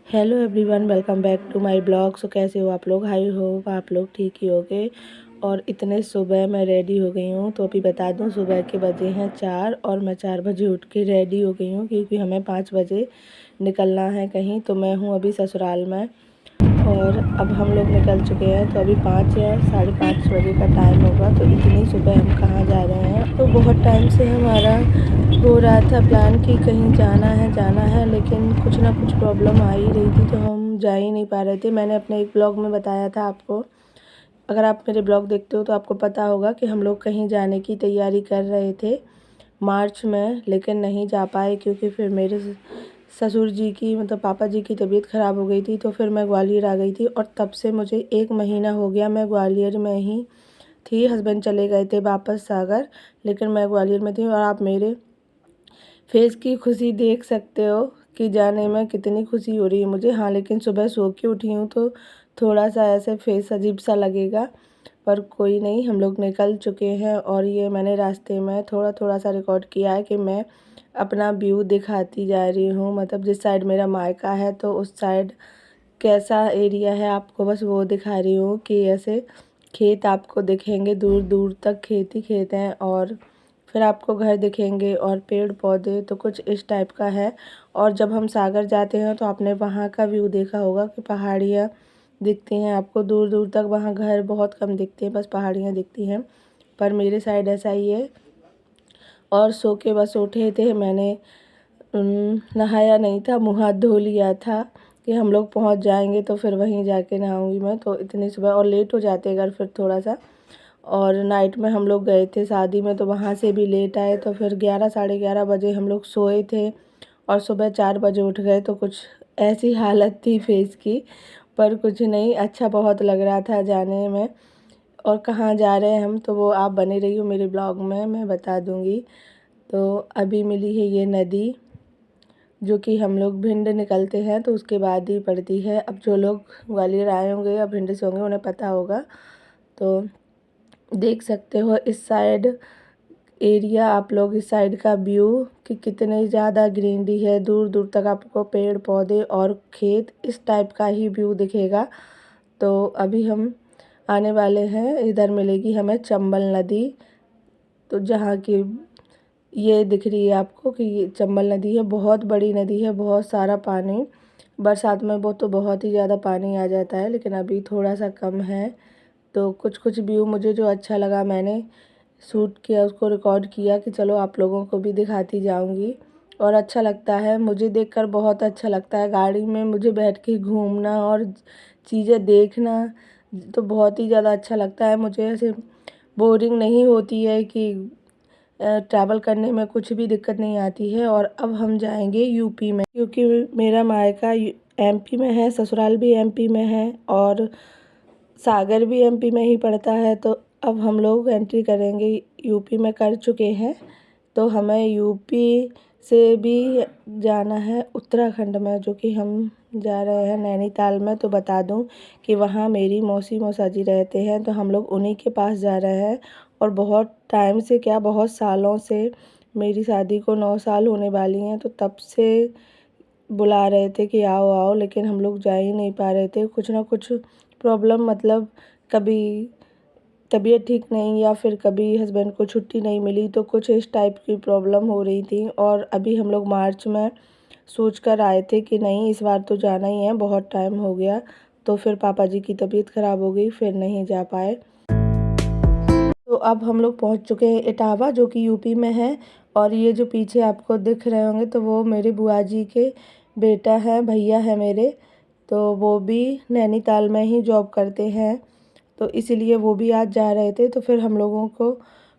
Hello everyone, welcome back to my blog. So कैसे हो आप लोग? आई होप आप लोग ठीक ही होगे। और इतने सुबह मैं रेडी हो गई हूँ। तो अभी बता दूँ, सुबह के बजे हैं 4 और मैं 4 बजे उठ के रेडी हो गई हूँ क्योंकि हमें 5 बजे निकलना है कहीं। तो मैं हूँ अभी ससुराल में और अब हम लोग निकल चुके हैं। तो अभी 5 या 5:30 बजे का टाइम होगा। तो इतनी सुबह हम कहाँ जा रहे हैं? तो बहुत टाइम से हमारा हो रहा था प्लान कि कहीं जाना है, लेकिन कुछ ना कुछ प्रॉब्लम आ ही रही थी तो हम जा ही नहीं पा रहे थे। मैंने अपने एक ब्लॉग में बताया था आपको, अगर आप मेरे ब्लॉग देखते हो तो आपको पता होगा कि हम लोग कहीं जाने की तैयारी कर रहे थे मार्च में, लेकिन नहीं जा पाए क्योंकि फिर मेरे ससुर जी की मतलब पापा जी की तबीयत ख़राब हो गई थी। तो फिर मैं ग्वालियर आ गई थी और तब से मुझे 1 महीना हो गया मैं ग्वालियर में ही थी। हस्बैंड चले गए थे वापस सागर, लेकिन मैं ग्वालियर में थी। और आप मेरे फेस की खुशी देख सकते हो कि जाने में कितनी खुशी हो रही है मुझे। हाँ, लेकिन सुबह सो के उठी हूँ तो थोड़ा सा ऐसे फेस अजीब सा लगेगा, पर कोई नहीं, हम लोग निकल चुके हैं। और ये मैंने रास्ते में थोड़ा थोड़ा सा रिकॉर्ड किया है कि मैं अपना व्यू दिखाती जा रही हूँ, मतलब जिस साइड मेरा मायका है तो उस साइड कैसा एरिया है आपको बस वो दिखा रही हूँ कि ऐसे खेत आपको दिखेंगे, दूर दूर तक खेत ही खेत हैं और फिर आपको घर दिखेंगे और पेड़ पौधे, तो कुछ इस टाइप का है। और जब हम सागर जाते हैं तो आपने वहाँ का व्यू देखा होगा कि पहाड़ियाँ दिखती हैं आपको दूर दूर तक। वहाँ घर बहुत कम दिखते हैं, बस पहाड़ियाँ दिखती हैं। पर मेरे साइड ऐसा ही है। और सो के बस उठे थे, मैंने नहाया नहीं था, मुँह हाथ धो लिया था कि हम लोग पहुँच जाएंगे तो फिर वहीं जाके नहाऊंगी मैं। तो इतनी सुबह और लेट हो जाते अगर फिर थोड़ा सा। और नाइट में हम लोग गए थे शादी में तो वहाँ से भी लेट आए, तो फिर 11 साढ़े 11 बजे हम लोग सोए थे और सुबह 4 बजे उठ गए। तो कुछ ऐसी हालत थी फेस की, पर कुछ नहीं, अच्छा बहुत लग रहा था जाने में। और कहाँ जा रहे हैं हम तो वो आप बने रहिए मेरे ब्लॉग में, मैं बता दूँगी। तो अभी मिली है ये नदी, जो कि हम लोग भिंड निकलते हैं तो उसके बाद ही पड़ती है। अब जो लोग ग्वालियर आए होंगे या भिंड से होंगे उन्हें पता होगा। तो देख सकते हो इस साइड एरिया, आप लोग इस साइड का व्यू कि कितने ज़्यादा ग्रीनरी है, दूर दूर तक आपको पेड़ पौधे और खेत इस टाइप का ही व्यू दिखेगा। तो अभी हम आने वाले हैं, इधर मिलेगी हमें चंबल नदी। तो जहाँ की ये दिख रही है आपको कि ये चंबल नदी है, बहुत बड़ी नदी है, बहुत सारा पानी। बरसात में वो तो बहुत ही ज़्यादा पानी आ जाता है, लेकिन अभी थोड़ा सा कम है। तो कुछ कुछ व्यू मुझे जो अच्छा लगा मैंने शूट किया, उसको रिकॉर्ड किया कि चलो आप लोगों को भी दिखाती जाऊंगी। और अच्छा लगता है, मुझे देखकर बहुत अच्छा लगता है गाड़ी में मुझे बैठ के घूमना और चीज़ें देखना, तो बहुत ही ज़्यादा अच्छा लगता है मुझे। ऐसे बोरिंग नहीं होती है कि ट्रैवल करने में कुछ भी दिक्कत नहीं आती है। और अब हम जाएंगे यूपी में, क्योंकि मेरा मायका एमपी में है, ससुराल भी एमपी में है और सागर भी एमपी में ही पड़ता है। तो अब हम लोग एंट्री करेंगे, यूपी में कर चुके हैं। तो हमें यूपी से भी जाना है उत्तराखंड में, जो कि हम जा रहे हैं नैनीताल में। तो बता दूं कि वहाँ मेरी मौसी मौसा जी रहते हैं, तो हम लोग उन्हीं के पास जा रहे हैं। और बहुत टाइम से, क्या बहुत सालों से, मेरी शादी को 9 साल होने वाली हैं, तो तब से बुला रहे थे कि आओ आओ, लेकिन हम लोग जा ही नहीं पा रहे थे। कुछ ना कुछ प्रॉब्लम, मतलब कभी तबीयत ठीक नहीं या फिर कभी हस्बैंड को छुट्टी नहीं मिली, तो कुछ इस टाइप की प्रॉब्लम हो रही थी। और अभी हम लोग मार्च में सोच कर आए थे कि नहीं इस बार तो जाना ही है, बहुत टाइम हो गया। तो फिर पापा जी की तबीयत ख़राब हो गई, फिर नहीं जा पाए। तो अब हम लोग पहुंच चुके हैं इटावा, जो कि यूपी में है। और ये जो पीछे आपको दिख रहे होंगे तो वो मेरे बुआ जी के बेटा हैं, भैया हैं मेरे। तो वो भी नैनीताल में ही जॉब करते हैं, तो इसीलिए वो भी आज जा रहे थे। तो फिर हम लोगों को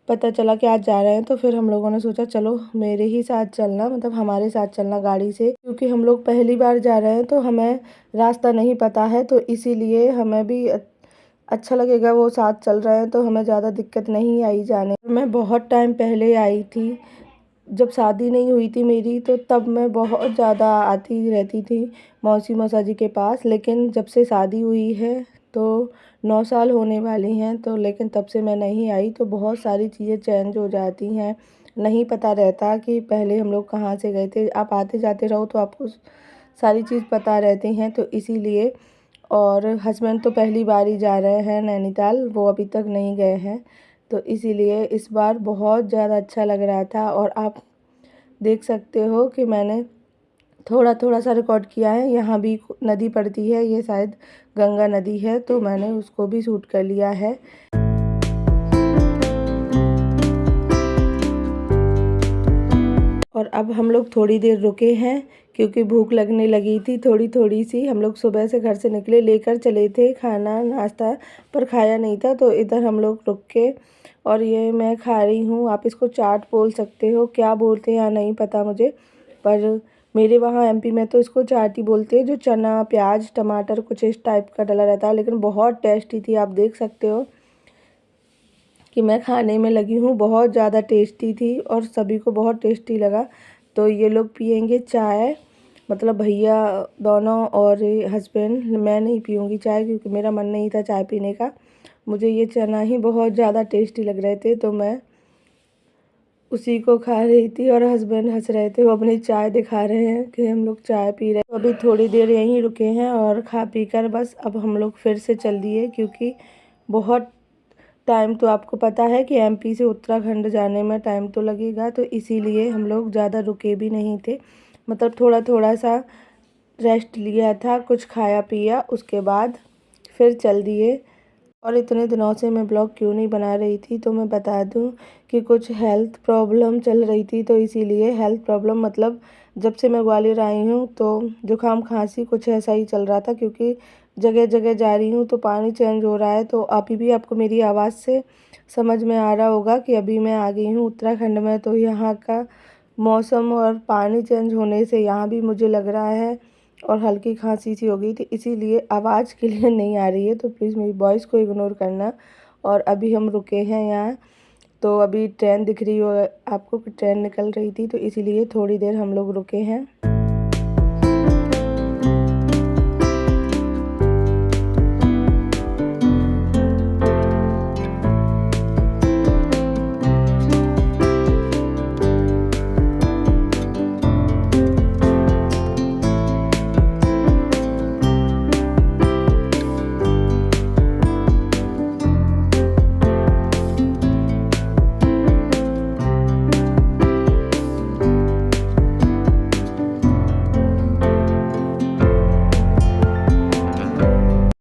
पता चला कि आज जा रहे हैं, तो फिर हम लोगों ने सोचा चलो मेरे ही साथ चलना, मतलब हमारे साथ चलना गाड़ी से, क्योंकि हम लोग पहली बार जा रहे हैं तो हमें रास्ता नहीं पता है। तो इसीलिए हमें भी अच्छा लगेगा, वो साथ चल रहे हैं तो हमें ज़्यादा दिक्कत नहीं आई जाने। मैं बहुत टाइम पहले आई थी, जब शादी नहीं हुई थी मेरी, तो तब मैं बहुत ज़्यादा आती रहती थी मौसी मौसा जी के पास। लेकिन जब से शादी हुई है तो 9 साल होने वाली हैं, तो लेकिन तब से मैं नहीं आई। तो बहुत सारी चीज़ें चेंज हो जाती हैं, नहीं पता रहता कि पहले हम लोग कहाँ से गए थे। आप आते जाते रहो तो आपको सारी चीज़ पता रहती हैं, तो इसीलिए। और हस्बैंड तो पहली बार ही जा रहे हैं नैनीताल, वो अभी तक नहीं गए हैं, तो इसीलिए इस बार बहुत ज़्यादा अच्छा लग रहा था। और आप देख सकते हो कि मैंने थोड़ा थोड़ा सा रिकॉर्ड किया है। यहाँ भी नदी पड़ती है, ये शायद गंगा नदी है, तो मैंने उसको भी शूट कर लिया है। और अब हम लोग थोड़ी देर रुके हैं क्योंकि भूख लगने लगी थी थोड़ी थोड़ी सी। हम लोग सुबह से घर से निकले, लेकर चले थे खाना नाश्ता, पर खाया नहीं था, तो इधर हम लोग रुक के और ये मैं खा रही हूँ। आप इसको चाट बोल सकते हो, क्या बोलते हैं या नहीं पता मुझे, पर मेरे वहाँ एमपी में तो इसको चाट ही बोलते हैं। जो चना प्याज टमाटर कुछ इस टाइप का डला रहता है, लेकिन बहुत टेस्टी थी। आप देख सकते हो कि मैं खाने में लगी हूँ, बहुत ज़्यादा टेस्टी थी और सभी को बहुत टेस्टी लगा। तो ये लोग पियेंगे चाय, मतलब भैया दोनों और हस्बैंड। मैं नहीं पीऊँगी चाय क्योंकि मेरा मन नहीं था चाय पीने का। मुझे ये चना ही बहुत ज़्यादा टेस्टी लग रहे थे, तो मैं उसी को खा रही थी। और हस्बैंड हंस रहे थे, वो अपनी चाय दिखा रहे हैं कि हम लोग चाय पी रहे हैं। अभी थोड़ी देर यहीं रुके हैं और खा पी कर बस अब हम लोग फिर से चल दिए, क्योंकि बहुत टाइम तो आपको पता है कि एमपी से उत्तराखंड जाने में टाइम तो लगेगा, तो इसीलिए हम लोग ज़्यादा रुके भी नहीं थे। मतलब थोड़ा थोड़ा सा रेस्ट लिया था, कुछ खाया पिया, उसके बाद फिर चल दिए। और इतने दिनों से मैं ब्लॉग क्यों नहीं बना रही थी, तो मैं बता दूं कि कुछ हेल्थ प्रॉब्लम चल रही थी, तो इसीलिए। हेल्थ प्रॉब्लम मतलब जब से मैं ग्वालियर आई हूँ तो जुकाम खांसी कुछ ऐसा ही चल रहा था, क्योंकि जगह जगह जा रही हूँ तो पानी चेंज हो रहा है। तो अभी भी आपको मेरी आवाज़ से समझ में आ रहा होगा कि अभी मैं आ गई हूँ उत्तराखंड में, तो यहाँ का मौसम और पानी चेंज होने से यहाँ भी मुझे लग रहा है और हल्की खांसी सी हो गई थी, इसीलिए आवाज़ क्लियर नहीं आ रही है, तो प्लीज़ मेरी वॉइस को इग्नोर करना। और अभी हम रुके हैं यहाँ, तो अभी ट्रेन दिख रही हो आपको कि ट्रेन निकल रही थी, तो इसीलिए थोड़ी देर हम लोग रुके हैं।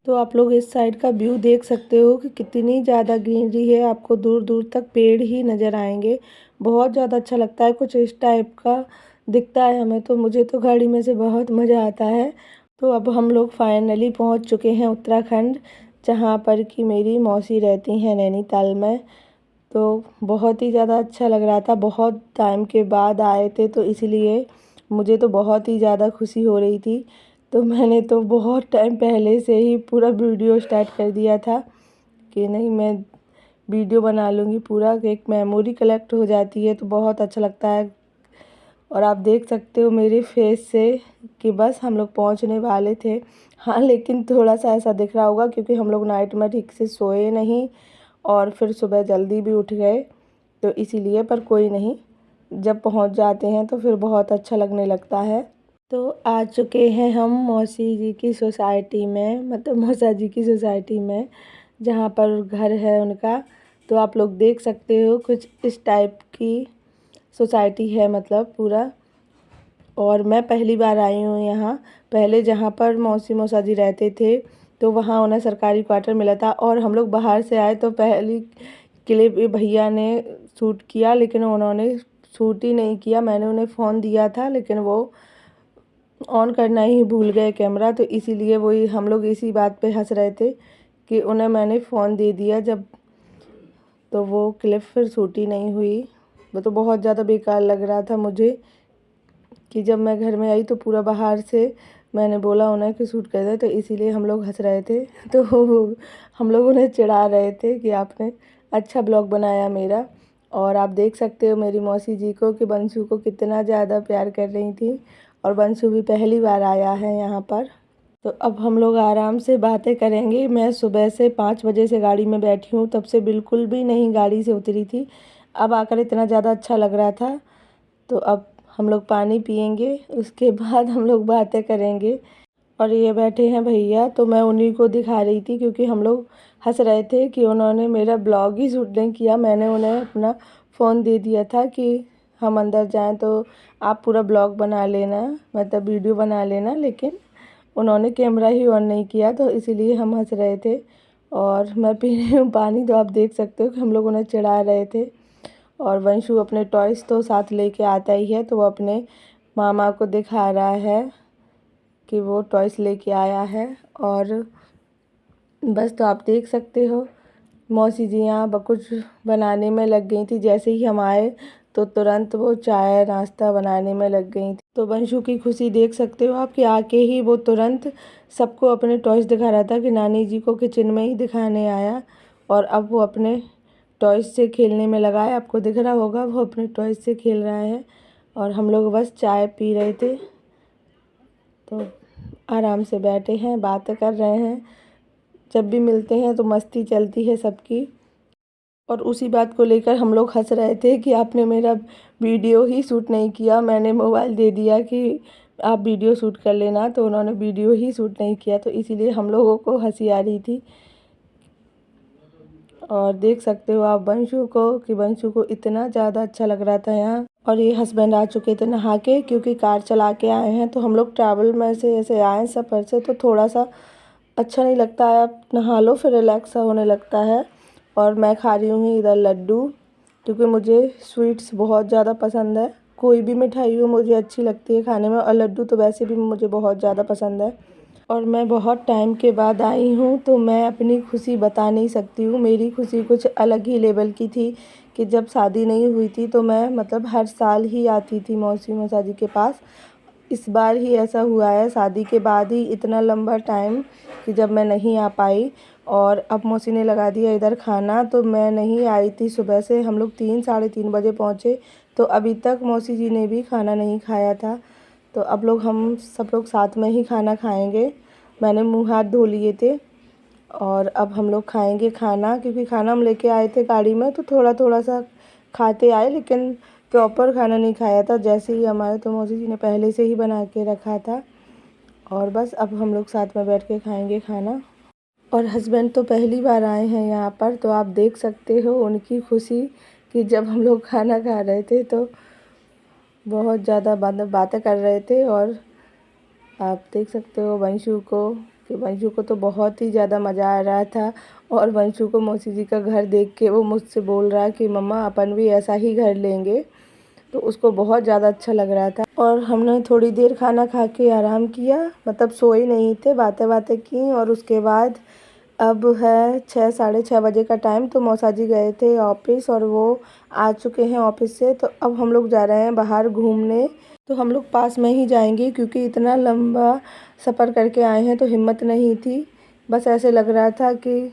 तो आप लोग इस साइड का व्यू देख सकते हो कि कितनी ज़्यादा ग्रीनरी है, आपको दूर दूर तक पेड़ ही नज़र आएंगे। बहुत ज़्यादा अच्छा लगता है, कुछ इस टाइप का दिखता है हमें, तो मुझे तो गाड़ी में से बहुत मज़ा आता है। तो अब हम लोग फाइनली पहुंच चुके हैं उत्तराखंड, जहां पर कि मेरी मौसी रहती हैं नैनीताल में। तो बहुत ही ज़्यादा अच्छा लग रहा था, बहुत टाइम के बाद आए थे, तो इसलिए मुझे तो बहुत ही ज़्यादा खुशी हो रही थी। तो मैंने तो बहुत टाइम पहले से ही पूरा वीडियो स्टार्ट कर दिया था कि नहीं, मैं वीडियो बना लूँगी पूरा, एक मेमोरी कलेक्ट हो जाती है, तो बहुत अच्छा लगता है। और आप देख सकते हो मेरे फेस से कि बस हम लोग पहुंचने वाले थे। हाँ, लेकिन थोड़ा सा ऐसा दिख रहा होगा क्योंकि हम लोग नाइट में ठीक से सोए नहीं और फिर सुबह जल्दी भी उठ गए, तो इसीलिए। पर कोई नहीं, जब पहुंच जाते हैं तो फिर बहुत अच्छा लगने लगता है। तो आ चुके हैं हम मौसी जी की सोसाइटी में, मतलब मौसा जी की सोसाइटी में, जहाँ पर घर है उनका। तो आप लोग देख सकते हो कुछ इस टाइप की सोसाइटी है, मतलब पूरा। और मैं पहली बार आई हूँ यहाँ। पहले जहाँ पर मौसी मौसा जी रहते थे तो वहाँ उन्हें सरकारी क्वार्टर मिला था, और हम लोग बाहर से आए तो पहली क्लिप भैया ने शूट किया, लेकिन उन्होंने शूट ही नहीं किया। मैंने उन्हें फ़ोन दिया था लेकिन वो ऑन करना ही भूल गए कैमरा, तो इसीलिए वही हम लोग इसी बात पे हंस रहे थे कि उन्हें मैंने फ़ोन दे दिया जब, तो वो क्लिप फिर शूट ही नहीं हुई। वो तो बहुत ज़्यादा बेकार लग रहा था मुझे कि जब मैं घर में आई तो पूरा बाहर से मैंने बोला उन्हें कि शूट कर दे, तो इसीलिए हम लोग हंस रहे थे। तो हम लोग उन्हें चिढ़ा रहे थे कि आपने अच्छा ब्लॉग बनाया मेरा। और आप देख सकते हो मेरी मौसी जी को कि बंसू को कितना ज़्यादा प्यार कर रही थी, और बंसू भी पहली बार आया है यहाँ पर। तो अब हम लोग आराम से बातें करेंगे। मैं सुबह से 5 बजे से गाड़ी में बैठी हूँ, तब से बिल्कुल भी नहीं गाड़ी से उतरी थी। अब आकर इतना ज़्यादा अच्छा लग रहा था, तो अब हम लोग पानी पियेंगे, उसके बाद हम लोग बातें करेंगे। और ये बैठे हैं भैया, तो मैं उन्हीं को दिखा रही थी क्योंकि हम लोग हंस रहे थे कि उन्होंने मेरा ब्लॉग ही शूट नहीं किया। मैंने उन्हें अपना फ़ोन दे दिया था कि हम अंदर जाएं तो आप पूरा ब्लॉग बना लेना, मतलब वीडियो बना लेना, लेकिन उन्होंने कैमरा ही ऑन नहीं किया, तो इसीलिए हम हंस रहे थे। और मैं पी रही हूँ पानी, तो आप देख सकते हो कि हम लोग उन्हें चिढ़ा रहे थे। और वंशु अपने टॉयज़ तो साथ लेके आता ही है, तो वो अपने मामा को दिखा रहा है कि वो टॉयज़ लेके आया है। और बस, तो आप देख सकते हो मौसी जी यहाँ कुछ बनाने में लग गई थी। जैसे ही हम आए तो तुरंत वो चाय नाश्ता बनाने में लग गई थी। तो वंशु की खुशी देख सकते हो आप कि आके ही वो तुरंत सबको अपने टॉयज़ दिखा रहा था कि नानी जी को किचन में ही दिखाने आया। और अब वो अपने टॉयज़ से खेलने में लगा है। आपको दिख रहा होगा वो अपने टॉयज़ से खेल रहा है। और हम लोग बस चाय पी रहे थे, तो आराम से बैठे हैं, बातें कर रहे हैं। जब भी मिलते हैं तो मस्ती चलती है सबकी। और उसी बात को लेकर हम लोग हंस रहे थे कि आपने मेरा वीडियो ही शूट नहीं किया। मैंने मोबाइल दे दिया कि आप वीडियो शूट कर लेना, तो उन्होंने वीडियो ही शूट नहीं किया, तो इसीलिए हम लोगों को हंसी आ रही थी। और देख सकते हो आप वंशु को कि वंशु को इतना ज़्यादा अच्छा लग रहा था यहाँ। और ये हस्बैंड आ चुके थे नहा के, क्योंकि कार चला के आए हैं। तो हम लोग ट्रैवल में से ऐसे आए सफ़र से, तो थोड़ा सा अच्छा नहीं लगता है। आप नहा लो फिर रिलैक्स होने लगता है। और मैं खा रही हूँ इधर लड्डू, क्योंकि मुझे स्वीट्स बहुत ज़्यादा पसंद है। कोई भी मिठाई हो मुझे अच्छी लगती है खाने में, और लड्डू तो वैसे भी मुझे बहुत ज़्यादा पसंद है। और मैं बहुत टाइम के बाद आई हूँ, तो मैं अपनी खुशी बता नहीं सकती हूँ। मेरी खुशी कुछ अलग ही लेवल की थी कि जब शादी नहीं हुई थी तो मैं मतलब हर साल ही आती थी मौसी मौसाजी के पास। इस बार ही ऐसा हुआ है शादी के बाद ही इतना लंबा टाइम कि जब मैं नहीं आ पाई। और अब मौसी ने लगा दिया इधर खाना, तो मैं नहीं आई थी सुबह से। हम लोग 3 साढ़े 3 बजे पहुँचे, तो अभी तक मौसी जी ने भी खाना नहीं खाया था। तो अब हम सब लोग साथ में ही खाना खाएंगे। मैंने मुँह हाथ धो लिए थे, और अब हम लोग खाएंगे खाना, क्योंकि खाना हम लेके आए थे गाड़ी में, तो थोड़ा थोड़ा सा खाते आए, लेकिन प्रॉपर खाना नहीं खाया था। जैसे ही हमारे तो मौसी जी ने पहले से ही बना के रखा था। और बस अब हम लोग साथ में बैठ के खाएंगे खाना। और हस्बैंड तो पहली बार आए हैं यहाँ पर, तो आप देख सकते हो उनकी खुशी कि जब हम लोग खाना खा रहे थे तो बहुत ज़्यादा बातें कर रहे थे। और आप देख सकते हो वंशु को कि वंशु को तो बहुत ही ज़्यादा मज़ा आ रहा था। और वंशु को मौसी जी का घर देख के वो मुझसे बोल रहा कि मम्मा अपन भी ऐसा ही घर लेंगे, तो उसको बहुत ज़्यादा अच्छा लग रहा था। और हमने थोड़ी देर खाना खा के आराम किया, मतलब सोए नहीं थे, बातें बातें की। और उसके बाद अब है 6 साढ़े 6 बजे का टाइम, तो मौसा जी गए थे ऑफिस और वो आ चुके हैं ऑफिस से। तो अब हम लोग जा रहे हैं बाहर घूमने। तो हम लोग पास में ही जाएंगे, क्योंकि इतना लंबा सफ़र करके आए हैं तो हिम्मत नहीं थी। बस ऐसे लग रहा था कि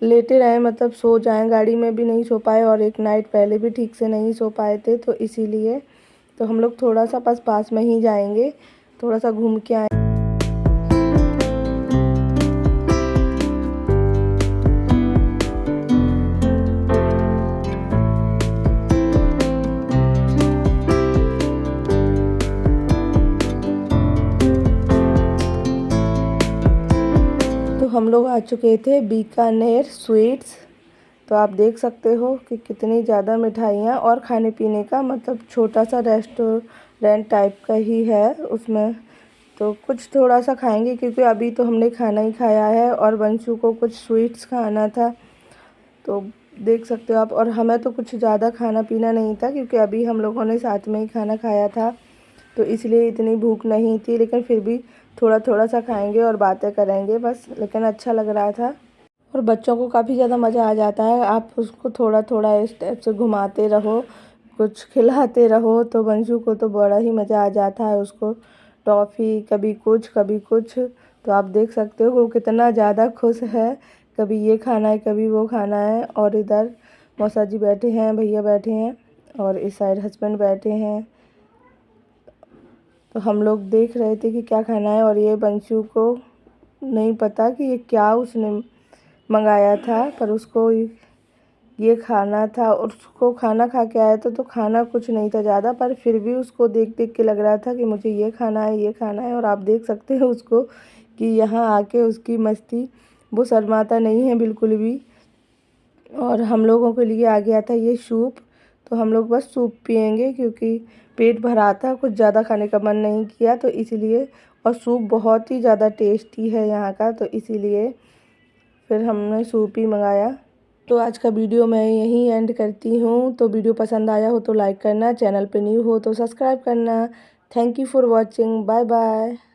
लेटे रहें, मतलब सो जाएं। गाड़ी में भी नहीं सो पाए, और एक नाइट पहले भी ठीक से नहीं सो पाए थे, तो इसीलिए तो हम लोग थोड़ा सा पास में ही जाएंगे, थोड़ा सा घूम के आए। तो हम लोग आ चुके थे बीकानेर स्वीट्स। तो आप देख सकते हो कि कितनी ज़्यादा मिठाइयाँ और खाने पीने का, मतलब छोटा सा रेस्टोरेंट टाइप का ही है उसमें। तो कुछ थोड़ा सा खाएंगे, क्योंकि अभी तो हमने खाना ही खाया है, और वंशु को कुछ स्वीट्स खाना था। तो देख सकते हो आप। और हमें तो कुछ ज़्यादा खाना पीना नहीं था, क्योंकि अभी हम लोगों ने साथ में ही खाना खाया था, तो इसलिए इतनी भूख नहीं थी। लेकिन फिर भी थोड़ा थोड़ा सा खाएंगे और बातें करेंगे बस, लेकिन अच्छा लग रहा था। और बच्चों को काफ़ी ज़्यादा मज़ा आ जाता है, आप उसको थोड़ा थोड़ा इस टाइप से घुमाते रहो, कुछ खिलाते रहो, तो वंशु को तो बड़ा ही मज़ा आ जाता है। उसको टॉफ़ी कभी कुछ कभी कुछ, तो आप देख सकते हो वो कितना ज़्यादा खुश है। कभी ये खाना है कभी वो खाना है। और इधर मौसा जी बैठे हैं, भैया बैठे हैं, और इस साइड हस्बैंड बैठे हैं। तो हम लोग देख रहे थे कि क्या खाना है। और ये वंशु को नहीं पता कि ये क्या उसने मंगाया था, पर उसको ये खाना था। और उसको खाना खा के आया था तो खाना कुछ नहीं था ज़्यादा, पर फिर भी उसको देख देख के लग रहा था कि मुझे ये खाना है, ये खाना है। और आप देख सकते हैं उसको कि यहाँ आके उसकी मस्ती, वो शर्माता नहीं है बिल्कुल भी। और हम लोगों के लिए आ गया था ये सूप, तो हम लोग बस सूप पियेंगे क्योंकि पेट भरा था, कुछ ज़्यादा खाने का मन नहीं किया तो इसीलिए। और सूप बहुत ही ज़्यादा टेस्टी है यहाँ का, तो इसीलिए फिर हमने सूप ही मंगाया। तो आज का वीडियो मैं यहीं एंड करती हूँ। तो वीडियो पसंद आया हो तो लाइक करना, चैनल पे न्यू हो तो सब्सक्राइब करना। Thank you for watching, bye bye.